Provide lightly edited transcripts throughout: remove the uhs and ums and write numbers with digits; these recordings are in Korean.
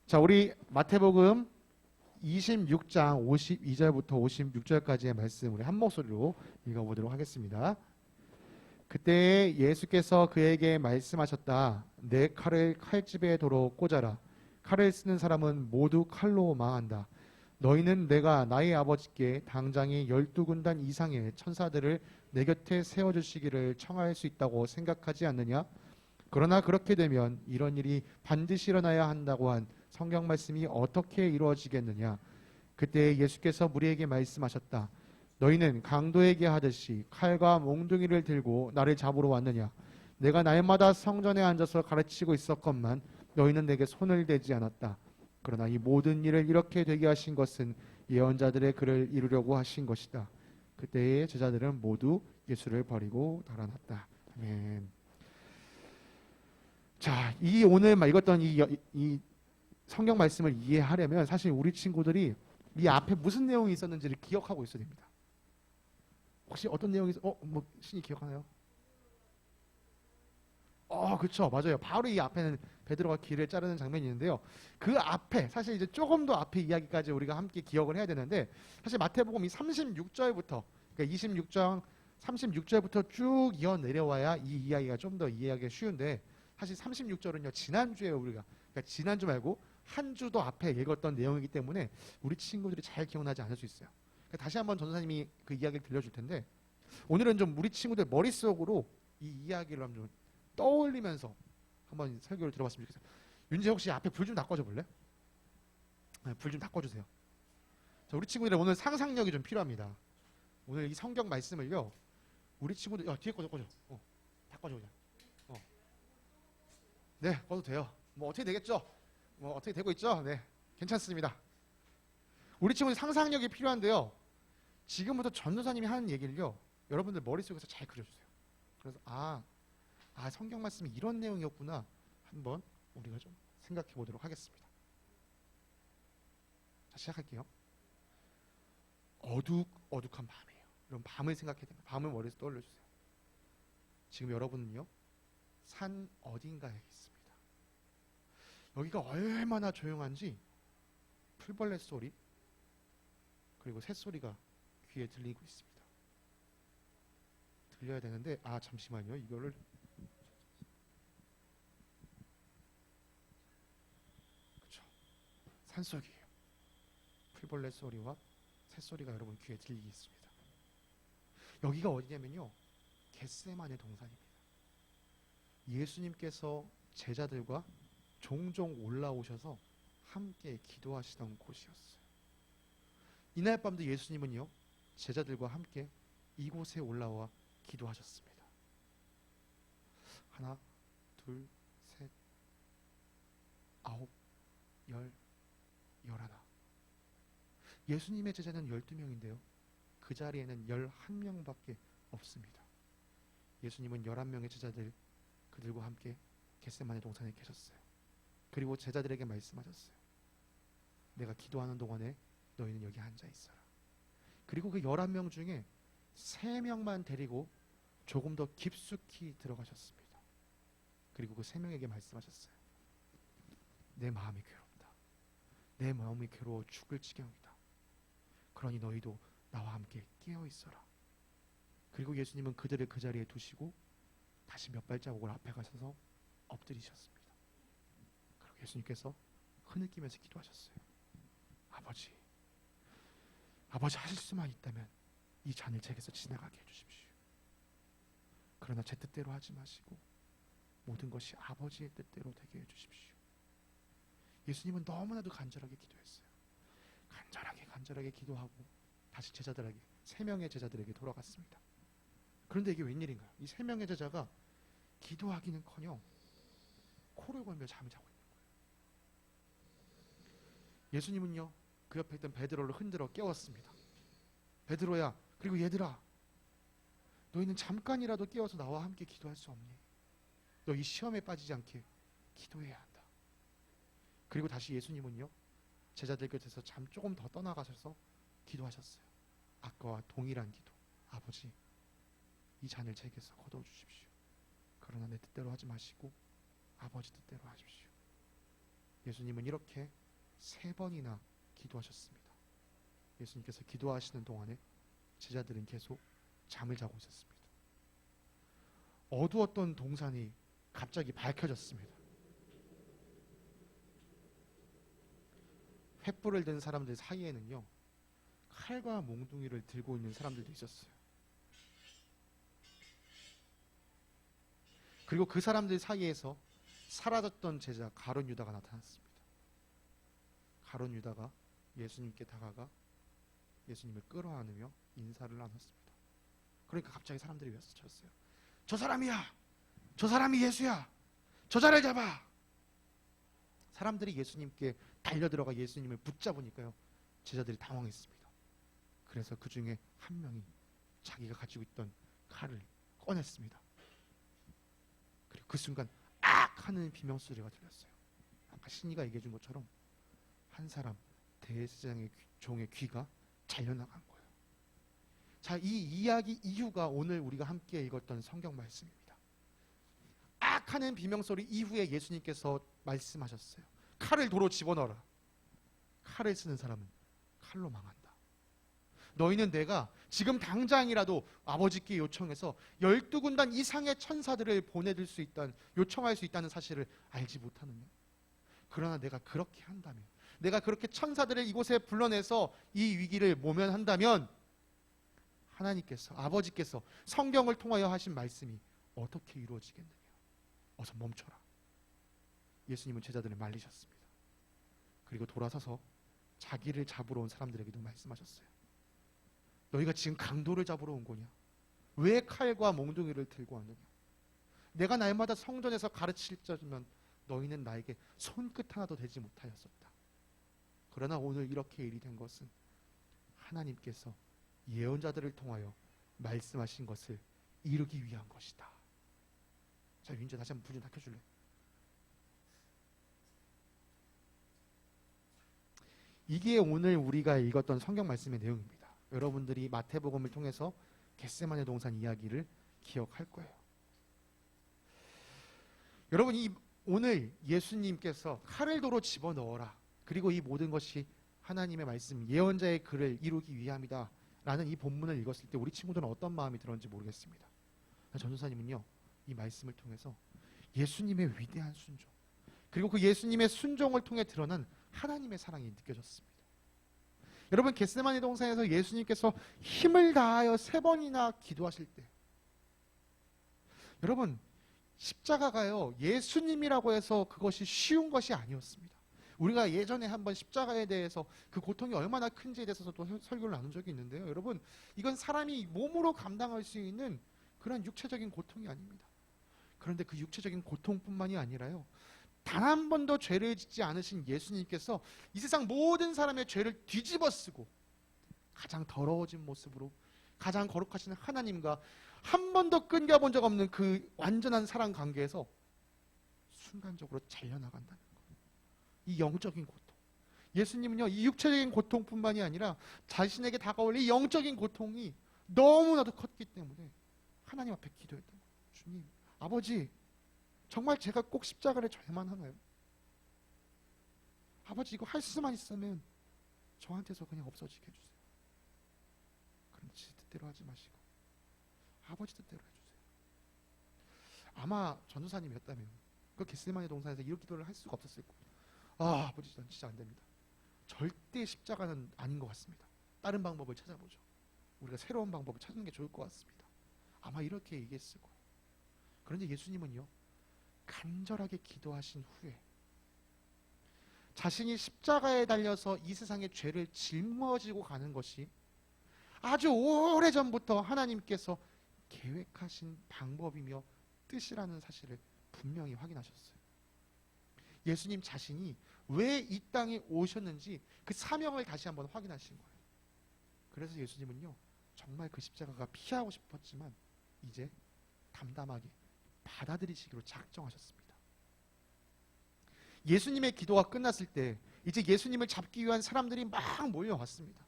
자, 우리 마태복음 26장 52절부터 56절까지의 말씀 우리 한 목소리로 읽어보도록 하겠습니다. 그때 예수께서 그에게 말씀하셨다. 내 칼을 칼집에 도로 꽂아라. 칼을 쓰는 사람은 모두 칼로 망한다. 너희는 내가 나의 아버지께 당장에 12군단 이상의 천사들을 내 곁에 세워주시기를 청할 수 있다고 생각하지 않느냐? 그러나 그렇게 되면 이런 일이 반드시 일어나야 한다고 한 성경 말씀이 어떻게 이루어지겠느냐? 그때 예수께서 무리에게 말씀하셨다. 너희는 강도에게 하듯이 칼과 몽둥이를 들고 나를 잡으러 왔느냐? 내가 날마다 성전에 앉아서 가르치고 있었건만 너희는 내게 손을 대지 않았다. 그러나 이 모든 일을 이렇게 되게 하신 것은 예언자들의 글을 이루려고 하신 것이다. 그때의 제자들은 모두 예수를 버리고 달아났다. 아멘. 자, 이 오늘 읽었던 이 성경 말씀을 이해하려면 사실 우리 친구들이 이 앞에 무슨 내용이 있었는지를 기억하고 있어야 됩니다. 혹시 어떤 내용이 뭐 신이 기억하나요? 그렇죠. 맞아요. 바로 이 앞에는 베드로가 길을 자르는 장면이 있는데요. 그 앞에 사실 이제 조금 더 앞에 이야기까지 우리가 함께 기억을 해야 되는데 사실 마태복음 이 36절부터 그러니까 26장 36절부터 쭉 이어 내려와야 이 이야기가 좀 더 이해하기가 쉬운데 사실 36절은요. 지난주에 우리가 그러니까 지난주 말고 한 주 더 앞에 읽었던 내용이기 때문에 우리 친구들이 잘 기억나지 않을 수 있어요. 그러니까 다시 한번 전도사님이 그 이야기를 들려줄 텐데 오늘은 좀 우리 친구들 머릿속으로 이 이야기를 한번 좀 떠올리면서 한번 설교를 들어봤으면 좋겠어요. 윤재 혹시 앞에 불 좀 다 꺼줘 볼래? 네, 불 좀 다 꺼주세요. 자, 우리 친구들은 오늘 상상력이 좀 필요합니다. 오늘 이 성경 말씀을요. 우리 친구들 뒤에 꺼져. 다 꺼져 그냥. 네, 꺼도 돼요. 뭐 어떻게 되겠죠? 뭐 어떻게 되고 있죠? 네, 괜찮습니다. 우리 친구들 상상력이 필요한데요. 지금부터 전도사님이 하는 얘기를요. 여러분들 머릿속에서 잘 그려주세요. 그래서 성경 말씀이 이런 내용이었구나 한번 우리가 좀 생각해 보도록 하겠습니다. 자, 시작할게요. 어둑어둑한 밤이에요. 여러분 밤을 생각해야 됩니다. 밤을 머리에서 떠올려주세요. 지금 여러분은요 산 어딘가에 있습니다. 여기가 얼마나 조용한지 풀벌레 소리 그리고 새소리가 귀에 들리고 있습니다. 들려야 되는데 잠시만요. 이거를 그렇죠. 산속이에요. 풀벌레 소리와 새소리가 여러분 귀에 들리겠습니다. 여기가 어디냐면요. 겟세마네 동산입니다. 예수님께서 제자들과 종종 올라오셔서 함께 기도하시던 곳이었어요. 이날 밤도 예수님은요. 제자들과 함께 이곳에 올라와 기도하셨습니다. 하나, 둘, 셋, 아홉, 열, 열하나. 예수님의 제자는 12명인데요. 그 자리에는 11명밖에 없습니다. 예수님은 11명의 제자들 그들과 함께 겟세마네 동산에 계셨어요. 그리고 제자들에게 말씀하셨어요. 내가 기도하는 동안에 너희는 여기 앉아 있어라. 그리고 그 11명 중에 3명만 데리고 조금 더 깊숙이 들어가셨습니다. 그리고 그 3명에게 말씀하셨어요. 내 마음이 괴롭다. 내 마음이 괴로워 죽을 지경이다. 그러니 너희도 나와 함께 깨어 있어라. 그리고 예수님은 그들을 그 자리에 두시고 다시 몇 발자국을 앞에 가셔서 엎드리셨습니다. 그리고 예수님께서 흐느끼면서 기도하셨어요. 아버지 하실 수만 있다면 이 잔을 제게서 지나가게 해주십시오. 그러나 제 뜻대로 하지 마시고 모든 것이 아버지의 뜻대로 되게 해주십시오. 예수님은 너무나도 간절하게 기도했어요. 간절하게 기도하고 다시 제자들에게 3명의 제자들에게 돌아갔습니다. 그런데 이게 웬일인가요? 이 3명의 제자가 기도하기는커녕 코를 골며 잠을 자고 있는 거예요. 예수님은요 그 옆에 있던 베드로를 흔들어 깨웠습니다. 베드로야, 그리고 얘들아, 너희는 잠깐이라도 깨어서 나와 함께 기도할 수 없니? 너 이 시험에 빠지지 않게 기도해야 한다. 그리고 다시 예수님은요 제자들 곁에서 조금 더 떠나가셔서 기도하셨어요. 아까와 동일한 기도. 아버지, 이 잔을 제게서 거두어 주십시오. 그러나 내 뜻대로 하지 마시고 아버지 뜻대로 하십시오. 예수님은 이렇게 3번이나 기도하셨습니다. 예수님께서 기도하시는 동안에 제자들은 계속 잠을 자고 있었습니다. 어두웠던 동산이 갑자기 밝혀졌습니다. 횃불을 든 사람들 사이에는요, 칼과 몽둥이를 들고 있는 사람들도 있었어요. 그리고 그 사람들 사이에서 사라졌던 제자 가룟 유다가 나타났습니다. 가룟 유다가 예수님께 다가가 예수님을 끌어안으며 인사를 나눴습니다. 그러니까 갑자기 사람들이 외쳤어요. 저 사람이야! 저 사람이 예수야! 저자를 잡아! 사람들이 예수님께 달려들어가 예수님을 붙잡으니까요, 제자들이 당황했습니다. 그래서 그 중에 한 명이 자기가 가지고 있던 칼을 꺼냈습니다. 그리고 그 순간 악! 하는 비명소리가 들렸어요. 아까 신이가 얘기해 준 것처럼 한 사람 대제사장의 종의 귀가 잘려나간 거예요. 자, 이 이야기 이유가 오늘 우리가 함께 읽었던 성경 말씀입니다. 악! 하는 비명소리 이후에 예수님께서 말씀하셨어요. 칼을 도로 집어넣어라. 칼을 쓰는 사람은 칼로 망한다. 너희는 내가 지금 당장이라도 아버지께 요청해서 12군단 이상의 천사들을 보내줄 수 있다는, 요청할 수 있다는 사실을 알지 못하느냐? 그러나 내가 그렇게 한다면, 내가 그렇게 천사들을 이곳에 불러내서 이 위기를 모면한다면 하나님께서, 아버지께서 성경을 통하여 하신 말씀이 어떻게 이루어지겠느냐? 어서 멈춰라. 예수님은 제자들을 말리셨습니다. 그리고 돌아서서 자기를 잡으러 온 사람들에게도 말씀하셨어요. 너희가 지금 강도를 잡으러 온 거냐? 왜 칼과 몽둥이를 들고 왔느냐? 내가 날마다 성전에서 가르칠 때면 너희는 나에게 손끝 하나도 대지 못하였었다. 그러나 오늘 이렇게 일이 된 것은 하나님께서 예언자들을 통하여 말씀하신 것을 이루기 위한 것이다. 자, 윤재 다시 한번 불 좀 켜줄래? 이게 오늘 우리가 읽었던 성경 말씀의 내용입니다. 여러분들이 마태복음을 통해서 겟세마네 동산 이야기를 기억할 거예요. 여러분, 오늘 예수님께서 칼을 도로 집어넣어라, 그리고 이 모든 것이 하나님의 말씀, 예언자의 글을 이루기 위함이다 라는 이 본문을 읽었을 때 우리 친구들은 어떤 마음이 들었는지 모르겠습니다. 전도사님은요, 이 말씀을 통해서 예수님의 위대한 순종, 그리고 그 예수님의 순종을 통해 드러난 하나님의 사랑이 느껴졌습니다. 여러분, 겟세마네 동산에서 예수님께서 힘을 다하여 3번이나 기도하실 때, 여러분, 십자가가요, 예수님이라고 해서 그것이 쉬운 것이 아니었습니다. 우리가 예전에 한번 십자가에 대해서 그 고통이 얼마나 큰지에 대해서도 설교를 나눈 적이 있는데요. 여러분, 이건 사람이 몸으로 감당할 수 있는 그런 육체적인 고통이 아닙니다. 그런데 그 육체적인 고통뿐만이 아니라요, 단 한 번도 죄를 짓지 않으신 예수님께서 이 세상 모든 사람의 죄를 뒤집어 쓰고 가장 더러워진 모습으로 가장 거룩하신 하나님과 한 번도 끊겨본 적 없는 그 완전한 사랑 관계에서 순간적으로 잘려나간다는 거예요. 이 영적인 고통. 예수님은요, 이 육체적인 고통뿐만이 아니라 자신에게 다가올 이 영적인 고통이 너무나도 컸기 때문에 하나님 앞에 기도했던 거예요. 주님, 아버지, 정말 제가 꼭 십자가를 져야만 하나요? 아버지, 이거 할 수만 있으면 저한테서 그냥 없어지게 해주세요. 그런데 제 뜻대로 하지 마시고 아버지 뜻대로 해주세요. 아마 전도사님이었다면 그 겟세마네 동산에서 이런 기도를 할 수가 없었을 거예요. 아버지, 전 진짜 안 됩니다. 절대 십자가는 아닌 것 같습니다. 다른 방법을 찾아보죠. 우리가 새로운 방법을 찾는 게 좋을 것 같습니다. 아마 이렇게 얘기했을 거예요. 그런데 예수님은요, 간절하게 기도하신 후에 자신이 십자가에 달려서 이 세상의 죄를 짊어지고 가는 것이 아주 오래전부터 하나님께서 계획하신 방법이며 뜻이라는 사실을 분명히 확인하셨어요. 예수님 자신이 왜 이 땅에 오셨는지 그 사명을 다시 한번 확인하신 거예요. 그래서 예수님은요, 정말 그 십자가가 피하고 싶었지만 이제 담담하게 받아들이시기로 작정하셨습니다. 예수님의 기도가 끝났을 때 이제 예수님을 잡기 위한 사람들이 막 몰려왔습니다.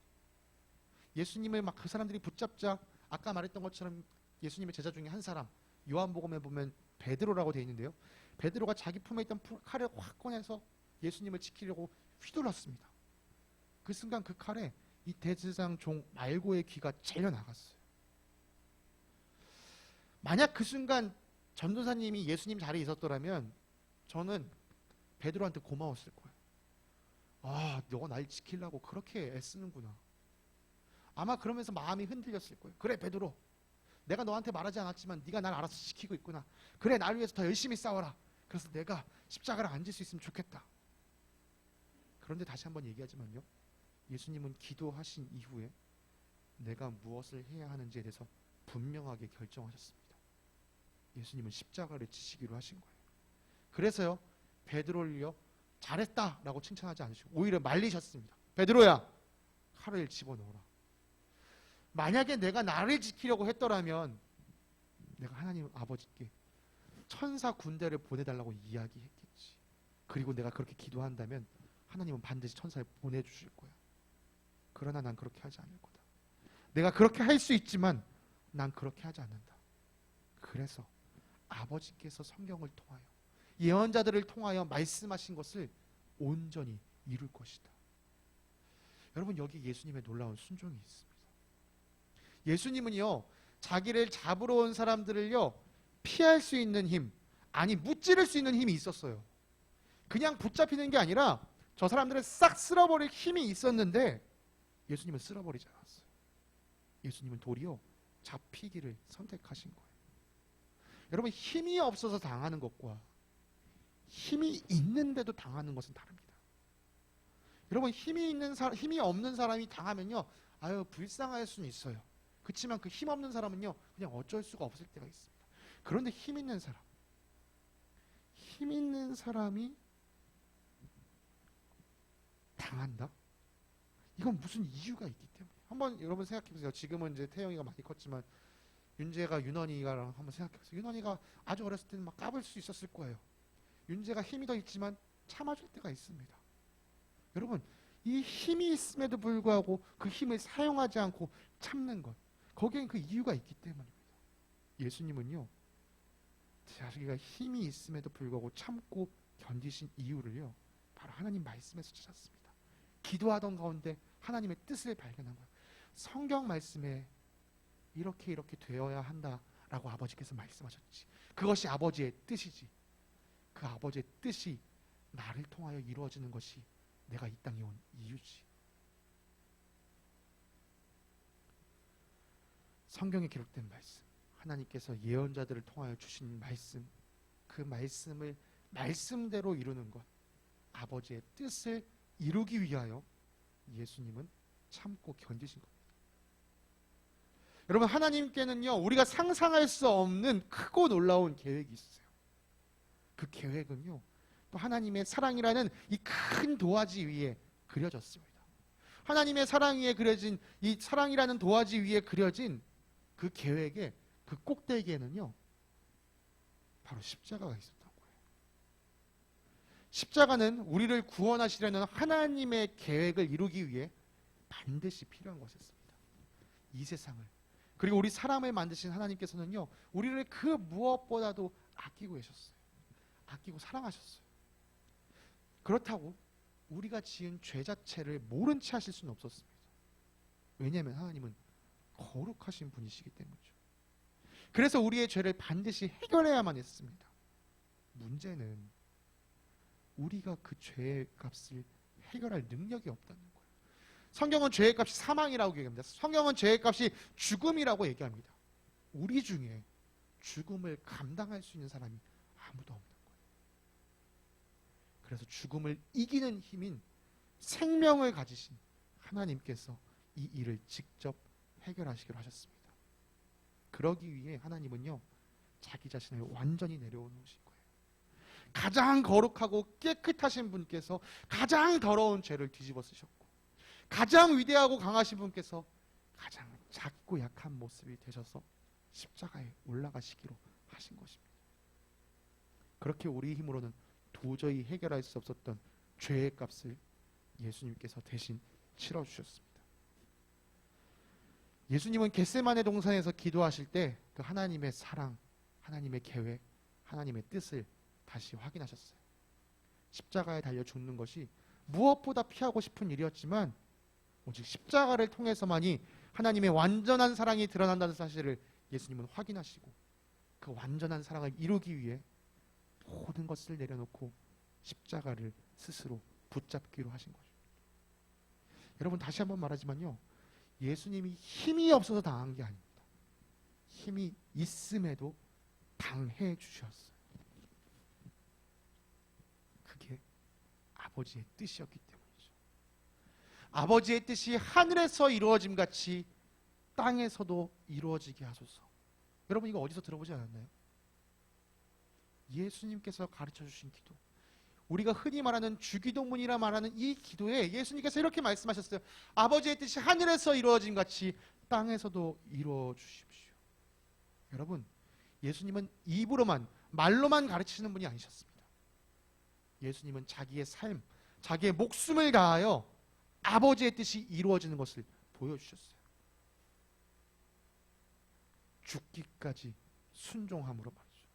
예수님을 막 그 사람들이 붙잡자 아까 말했던 것처럼 예수님의 제자 중에 한 사람, 요한복음에 보면 베드로라고 되어 있는데요, 베드로가 자기 품에 있던 칼을 확 꺼내서 예수님을 지키려고 휘둘렀습니다. 그 순간 그 칼에 이 대제사장 종 말고의 귀가 잘려 나갔어요. 만약 그 순간 전도사님이 예수님 자리에 있었더라면 저는 베드로한테 고마웠을 거예요. 아, 너가 날 지키려고 그렇게 애쓰는구나. 아마 그러면서 마음이 흔들렸을 거예요. 그래 베드로, 내가 너한테 말하지 않았지만 네가 날 알아서 지키고 있구나. 그래, 날 위해서 더 열심히 싸워라. 그래서 내가 십자가를 앉을 수 있으면 좋겠다. 그런데 다시 한번 얘기하지만요, 예수님은 기도하신 이후에 내가 무엇을 해야 하는지에 대해서 분명하게 결정하셨습니다. 예수님은 십자가를 지시기로 하신 거예요. 그래서요, 베드로를요 잘했다라고 칭찬하지 않으시고 오히려 말리셨습니다. 베드로야, 칼을 집어넣어라. 만약에 내가 나를 지키려고 했더라면 내가 하나님 아버지께 천사 군대를 보내달라고 이야기했겠지. 그리고 내가 그렇게 기도한다면 하나님은 반드시 천사를 보내주실 거야. 그러나 난 그렇게 하지 않을 거다. 내가 그렇게 할 수 있지만 난 그렇게 하지 않는다. 그래서 아버지께서 성경을 통하여 예언자들을 통하여 말씀하신 것을 온전히 이룰 것이다. 여러분, 여기 예수님의 놀라운 순종이 있습니다. 예수님은요, 자기를 잡으러 온 사람들을요 피할 수 있는 힘, 아니 무찌를 수 있는 힘이 있었어요. 그냥 붙잡히는 게 아니라 저 사람들을 싹 쓸어버릴 힘이 있었는데 예수님은 쓸어버리지 않았어요. 예수님은 도리어 잡히기를 선택하신 거예요. 여러분, 힘이 없어서 당하는 것과 힘이 있는데도 당하는 것은 다릅니다. 여러분, 힘이 없는 사람이 당하면요, 아유 불쌍할 수는 있어요. 그렇지만 그 힘 없는 사람은요 그냥 어쩔 수가 없을 때가 있습니다. 그런데 힘 있는 사람이 당한다? 이건 무슨 이유가 있기 때문에. 한번 여러분 생각해 보세요. 지금은 이제 태영이가 많이 컸지만 윤재가 윤원이가랑 한번 생각해 보세요. 윤원이가 아주 어렸을 때는 막 까불 수 있었을 거예요. 윤재가 힘이 더 있지만 참아줄 때가 있습니다. 여러분, 이 힘이 있음에도 불구하고 그 힘을 사용하지 않고 참는 것, 거기엔 그 이유가 있기 때문입니다. 예수님은요, 자기가 힘이 있음에도 불구하고 참고 견디신 이유를요 바로 하나님 말씀에서 찾았습니다. 기도하던 가운데 하나님의 뜻을 발견한 거예요. 성경 말씀에 이렇게 되어야 한다라고 아버지께서 말씀하셨지. 그것이 아버지의 뜻이지. 그 아버지의 뜻이 나를 통하여 이루어지는 것이 내가 이 땅에 온 이유지. 성경에 기록된 말씀, 하나님께서 예언자들을 통하여 주신 말씀, 그 말씀을 말씀대로 이루는 것, 아버지의 뜻을 이루기 위하여 예수님은 참고 견디신 겁니다. 여러분, 하나님께는요 우리가 상상할 수 없는 크고 놀라운 계획이 있어요. 그 계획은요 또 하나님의 사랑이라는 이 큰 도화지 위에 그려졌습니다. 하나님의 사랑 위에 그려진 이 사랑이라는 도화지 위에 그려진 그 계획의 그 꼭대기에는요 바로 십자가가 있었던 거예요. 십자가는 우리를 구원하시려는 하나님의 계획을 이루기 위해 반드시 필요한 것이었습니다. 이 세상을, 그리고 우리 사람을 만드신 하나님께서는요 우리를 그 무엇보다도 아끼고 계셨어요. 아끼고 사랑하셨어요. 그렇다고 우리가 지은 죄 자체를 모른 채 하실 수는 없었습니다. 왜냐하면 하나님은 거룩하신 분이시기 때문이죠. 그래서 우리의 죄를 반드시 해결해야만 했습니다. 문제는 우리가 그 죄의 값을 해결할 능력이 없다는 거예요. 성경은 죄의 값이 사망이라고 얘기합니다. 성경은 죄의 값이 죽음이라고 얘기합니다. 우리 중에 죽음을 감당할 수 있는 사람이 아무도 없는 거예요. 그래서 죽음을 이기는 힘인 생명을 가지신 하나님께서 이 일을 직접 해결하시기로 하셨습니다. 그러기 위해 하나님은요 자기 자신을 완전히 내려놓으신 거예요. 가장 거룩하고 깨끗하신 분께서 가장 더러운 죄를 뒤집어 쓰셨고, 가장 위대하고 강하신 분께서 가장 작고 약한 모습이 되셔서 십자가에 올라가시기로 하신 것입니다. 그렇게 우리 힘으로는 도저히 해결할 수 없었던 죄의 값을 예수님께서 대신 치러주셨습니다. 예수님은 겟세마네 동산에서 기도하실 때 그 하나님의 사랑, 하나님의 계획, 하나님의 뜻을 다시 확인하셨어요. 십자가에 달려 죽는 것이 무엇보다 피하고 싶은 일이었지만 오직 십자가를 통해서만이 하나님의 완전한 사랑이 드러난다는 사실을 예수님은 확인하시고 그 완전한 사랑을 이루기 위해 모든 것을 내려놓고 십자가를 스스로 붙잡기로 하신 거죠. 여러분, 다시 한번 말하지만요, 예수님이 힘이 없어서 당한 게 아닙니다. 힘이 있음에도 당해 주셨어요. 그게 아버지의 뜻이었기 때문이죠. 아버지의 뜻이 하늘에서 이루어짐 같이 땅에서도 이루어지게 하소서. 여러분, 이거 어디서 들어보지 않았나요? 예수님께서 가르쳐 주신 기도, 우리가 흔히 말하는 주기도문이라 말하는 이 기도에 예수님께서 이렇게 말씀하셨어요. 아버지의 뜻이 하늘에서 이루어진 같이 땅에서도 이루어 주십시오. 여러분, 예수님은 입으로만, 말로만 가르치시는 분이 아니셨습니다. 예수님은 자기의 삶, 자기의 목숨을 다하여 아버지의 뜻이 이루어지는 것을 보여주셨어요. 죽기까지 순종함으로 말이죠.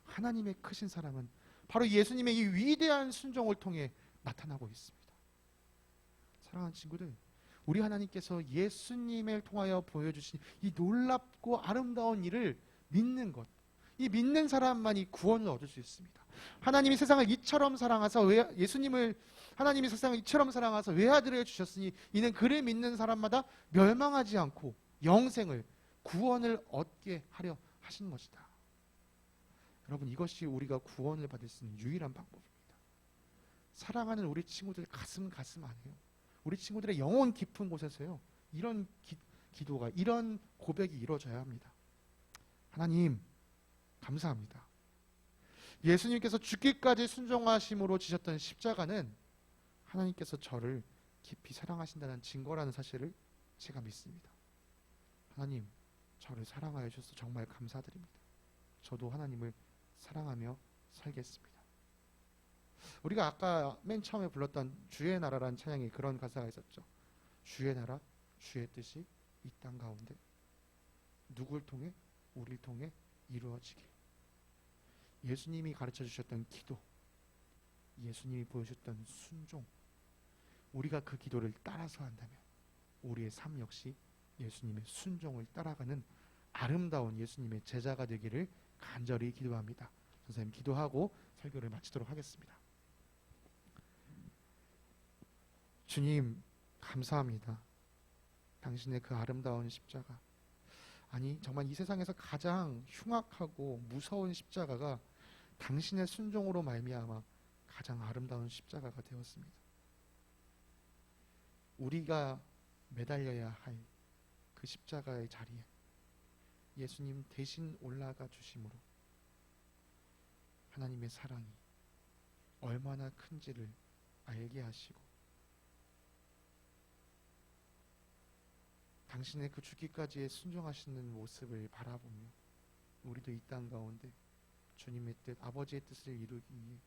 하나님의 크신 사랑은 바로 예수님의 이 위대한 순종을 통해 나타나고 있습니다. 사랑하는 친구들, 우리 하나님께서 예수님을 통하여 보여주신 이 놀랍고 아름다운 일을 믿는 것, 이 믿는 사람만이 구원을 얻을 수 있습니다. 하나님이 세상을 이처럼 사랑하사 하나님이 세상을 이처럼 사랑하사 외아들을 주셨으니 이는 그를 믿는 사람마다 멸망하지 않고 영생을, 구원을 얻게 하려 하신 것이다. 여러분, 이것이 우리가 구원을 받을 수 있는 유일한 방법입니다. 사랑하는 우리 친구들 가슴 안에요, 우리 친구들의 영혼 깊은 곳에서요, 이런 기도가, 이런 고백이 이루어져야 합니다. 하나님, 감사합니다. 예수님께서 죽기까지 순종하심으로 지셨던 십자가는 하나님께서 저를 깊이 사랑하신다는 증거라는 사실을 제가 믿습니다. 하나님, 저를 사랑하여 주셔서 정말 감사드립니다. 저도 하나님을 사랑하며 살겠습니다. 우리가 아까 맨 처음에 불렀던 주의 나라라는 찬양에 그런 가사가 있었죠. 주의 나라, 주의 뜻이 이 땅 가운데 누굴 통해? 우리를 통해 이루어지길. 예수님이 가르쳐 주셨던 기도, 예수님이 보여주셨던 순종, 우리가 그 기도를 따라서 한다면 우리의 삶 역시 예수님의 순종을 따라가는 아름다운 예수님의 제자가 되기를 간절히 기도합니다. 선생님, 기도하고 설교를 마치도록 하겠습니다. 주님, 감사합니다. 당신의 그 아름다운 십자가, 아니 정말 이 세상에서 가장 흉악하고 무서운 십자가가 당신의 순종으로 말미암아 가장 아름다운 십자가가 되었습니다. 우리가 매달려야 할 그 십자가의 자리에 예수님 대신 올라가 주심으로 하나님의 사랑이 얼마나 큰지를 알게 하시고 당신의 그 죽기까지의 순종하시는 모습을 바라보며 우리도 이 땅 가운데 주님의 뜻, 아버지의 뜻을 이루기 위해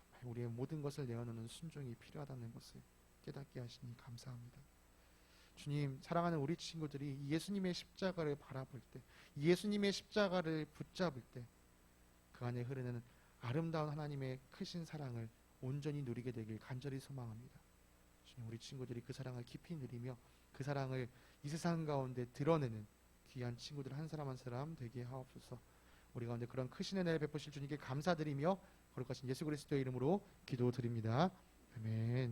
정말 우리의 모든 것을 내어놓는 순종이 필요하다는 것을 깨닫게 하시니 감사합니다. 주님, 사랑하는 우리 친구들이 예수님의 십자가를 바라볼 때, 예수님의 십자가를 붙잡을 때 그 안에 흐르는 아름다운 하나님의 크신 사랑을 온전히 누리게 되길 간절히 소망합니다. 주님, 우리 친구들이 그 사랑을 깊이 누리며 그 사랑을 이 세상 가운데 드러내는 귀한 친구들 한 사람 한 사람 되게 하옵소서. 우리 가운데 그런 크신 은혜를 베푸실 주님께 감사드리며 거룩하신 예수 그리스도의 이름으로 기도드립니다. 아멘.